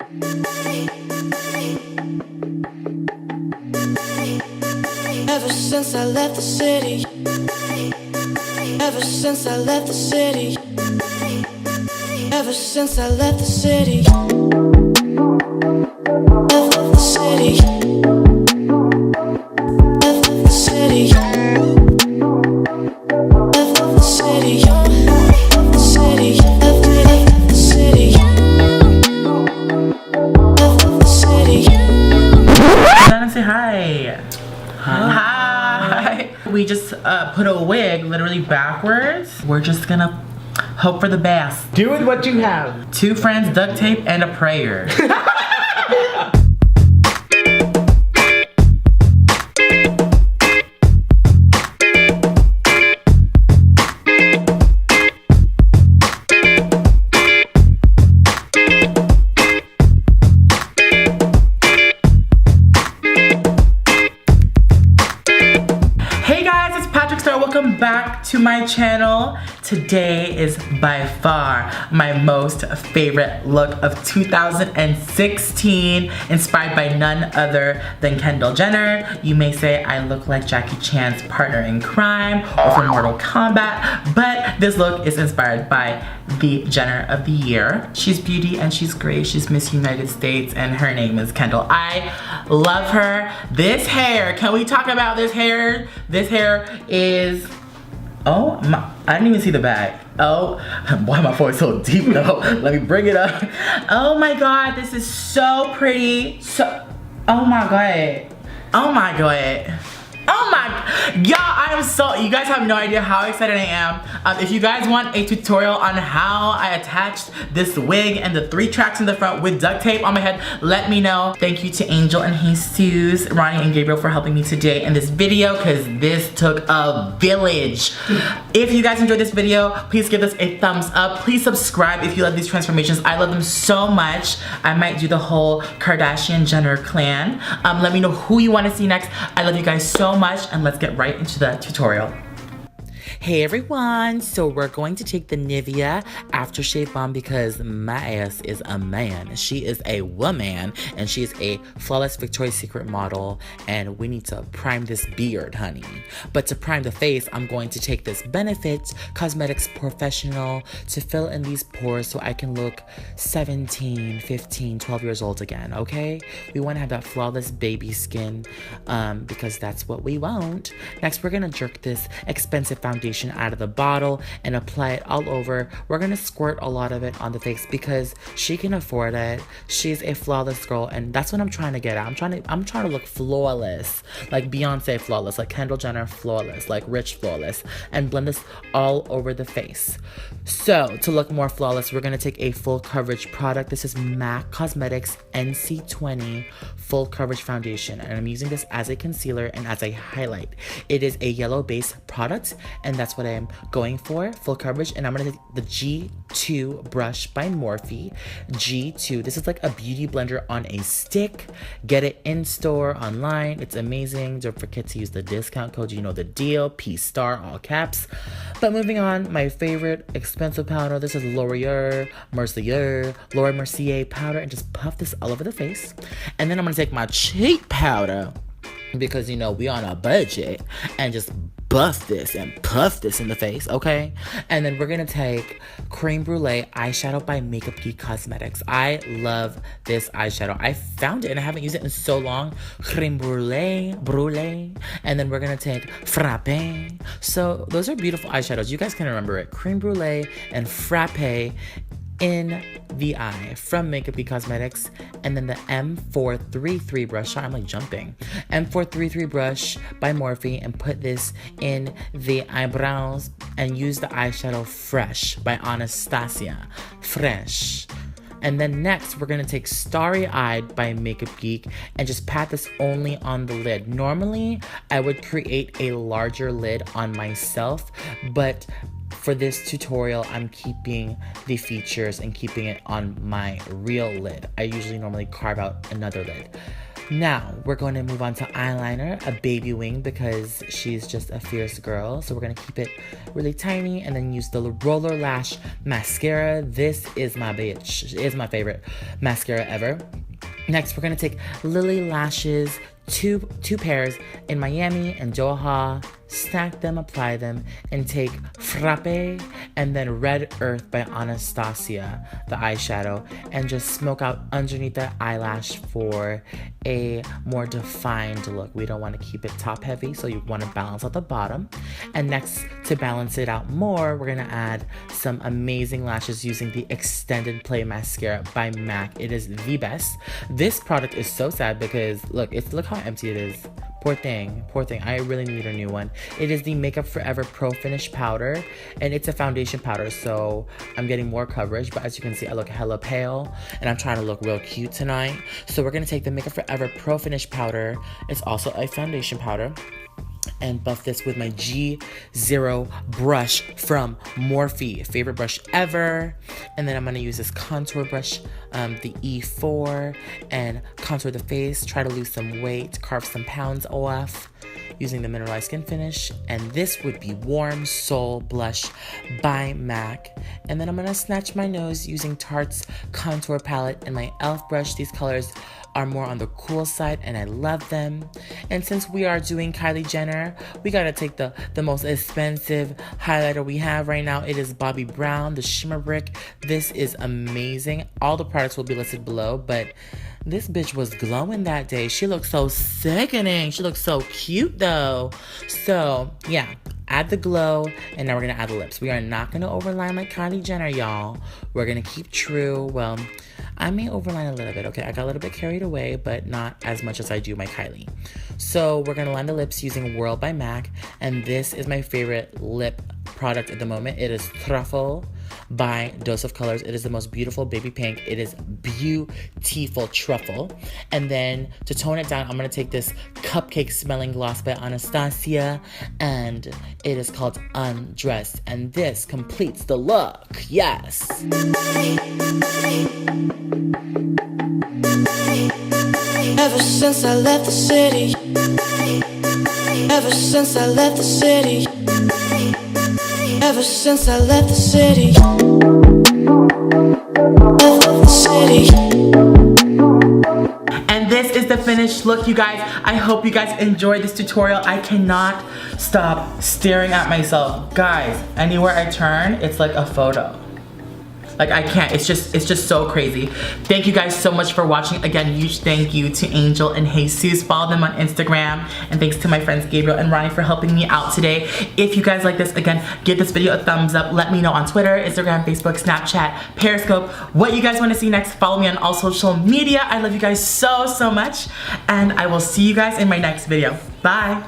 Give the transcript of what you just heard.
Ever since I left the city, ever since I left the city, ever since I left the city, left the city, left the city, left the city, left the city, left the city, left the city. Donna, say hi. Hi. We just put a wig literally backwards. We're just gonna hope for the best. Do with what you have. 2 friends, duct tape, and a prayer. Welcome back to my channel. Today is by far my most favorite look of 2016, inspired by none other than Kendall Jenner. You may say I look like Jackie Chan's partner in crime or from Mortal Kombat, but this look is inspired by the Jenner of the year. She's beauty and she's great. She's Miss United States and her name is Kendall. I love her. This hair, can we talk about this hair? This hair is, oh my, I didn't even see the bag. Oh, why my voice so deep though? Let me bring it up. Oh my God, this is so pretty. So, oh my God. Oh my God. Oh my, y'all, I am so, you guys have no idea how excited I am. If you guys want a tutorial on how I attached this wig and the 3 tracks in the front with duct tape on my head, let me know. Thank you to Angel and Jesus, Ronnie and Gabriel for helping me today in this video, because this took a village. If you guys enjoyed this video, please give this a thumbs up. Please subscribe if you love these transformations. I love them so much. I might do the whole Kardashian Jenner clan. Let me know who you want to see next. I love you guys so much, and let's get right into the tutorial. Hey everyone, so we're going to take the Nivea aftershave balm because my ass is a man. She is a woman and she is a flawless Victoria's Secret model, and we need to prime this beard, honey. But to prime the face, I'm going to take this Benefit Cosmetics Professional to fill in these pores so I can look 17, 15, 12 years old again, okay? We want to have that flawless baby skin because that's what we want. Next, we're gonna jerk this expensive foundation out of the bottle and apply it all over. We're gonna squirt a lot of it on the face because she can afford it. She's a flawless girl, and that's what I'm trying to get at. I'm trying to look flawless, like Beyonce flawless, like Kendall Jenner flawless, like Rich flawless, and blend this all over the face. So to look more flawless, we're gonna take a full coverage product. This is MAC Cosmetics NC20 full coverage foundation, and I'm using this as a concealer and as a highlight. It is a yellow base product, and that's what I'm going for, full coverage. And I'm gonna take the G2 brush by Morphe. G2, this is like a beauty blender on a stick. Get it in store, online, it's amazing. Don't forget to use the discount code, you know the deal, P-STAR, all caps. But moving on, my favorite expensive powder, this is Laura Mercier powder, and just puff this all over the face. And then I'm gonna take my cheek powder, because you know we on a budget, and just buff this and puff this in the face, okay? And then we're gonna take Creme Brulee eyeshadow by Makeup Geek Cosmetics. I love this eyeshadow. I found it and I haven't used it in so long. Creme Brulee. And then we're gonna take Frappe. So those are beautiful eyeshadows. You guys can remember it. Creme Brulee and Frappe in the eye from Makeup Geek Cosmetics. And then the M433 brush, sorry, I'm like jumping. M433 brush by Morphe, and put this in the eyebrows and use the eyeshadow Fresh by Anastasia. Fresh. And then next, we're gonna take Starry Eyed by Makeup Geek and just pat this only on the lid. Normally, I would create a larger lid on myself, but for this tutorial, I'm keeping the features and keeping it on my real lid. I usually normally carve out another lid. Now, we're going to move on to eyeliner, a baby wing, because she's just a fierce girl. So we're going to keep it really tiny and then use the Roller Lash Mascara. This is my bitch. It is my favorite mascara ever. Next, we're going to take Lily Lashes, two pairs in Miami and Doha, stack them, apply them, and take Frappe and then Red Earth by Anastasia, the eyeshadow, and just smoke out underneath the eyelash for a more defined look. We don't want to keep it top heavy, so you want to balance out the bottom. And next, to balance it out more, we're going to add some amazing lashes using the Extended Play Mascara by MAC. It is the best. This product is so sad because look how empty it is. Poor thing. I really need a new one. It is the Makeup Forever Pro Finish Powder, and it's a foundation powder, so I'm getting more coverage, but as you can see, I look hella pale, and I'm trying to look real cute tonight. So we're gonna take the Makeup Forever Pro Finish Powder. It's also a foundation powder, and buff this with my G0 brush from Morphe, favorite brush ever. And then I'm gonna use this contour brush, the E4, and contour the face, try to lose some weight, carve some pounds off using the Mineralized Skin Finish. And this would be Warm Soul Blush by MAC. And then I'm gonna snatch my nose using Tarte's contour palette and my e.l.f. brush. These colors are more on the cool side and I love them. And since we are doing Kylie Jenner, we gotta take the most expensive highlighter we have right now. It is Bobbi Brown, the Shimmer Brick. This is amazing. All the products will be listed below, but this bitch was glowing that day. She looked so sickening. She looked so cute though. So yeah, add the glow, and now we're gonna add the lips. We are not gonna overline like Kylie Jenner, y'all. We're gonna keep true. Well, I may overline a little bit, okay? I got a little bit carried away, but not as much as I do my Kylie. So we're gonna line the lips using Whirl by MAC, and this is my favorite lip product at the moment. It is Truffle by Dose of Colors. It is the most beautiful baby pink. It is beautiful truffle. And then to tone it down, I'm gonna take this cupcake smelling gloss by Anastasia, and it is called Undressed, and this completes the look. Yes. Ever since I left the city, ever since I left the city, ever since I left the city, left the city. And this is the finished look, you guys. I hope you guys enjoyed this tutorial. I cannot stop staring at myself. Guys, anywhere I turn, it's like a photo. Like I can't, it's just so crazy. Thank you guys so much for watching. Again, huge thank you to Angel and Jesus. Follow them on Instagram. And thanks to my friends Gabriel and Ronnie for helping me out today. If you guys like this, again, give this video a thumbs up. Let me know on Twitter, Instagram, Facebook, Snapchat, Periscope, what you guys want to see next. Follow me on all social media. I love you guys so much. And I will see you guys in my next video. Bye.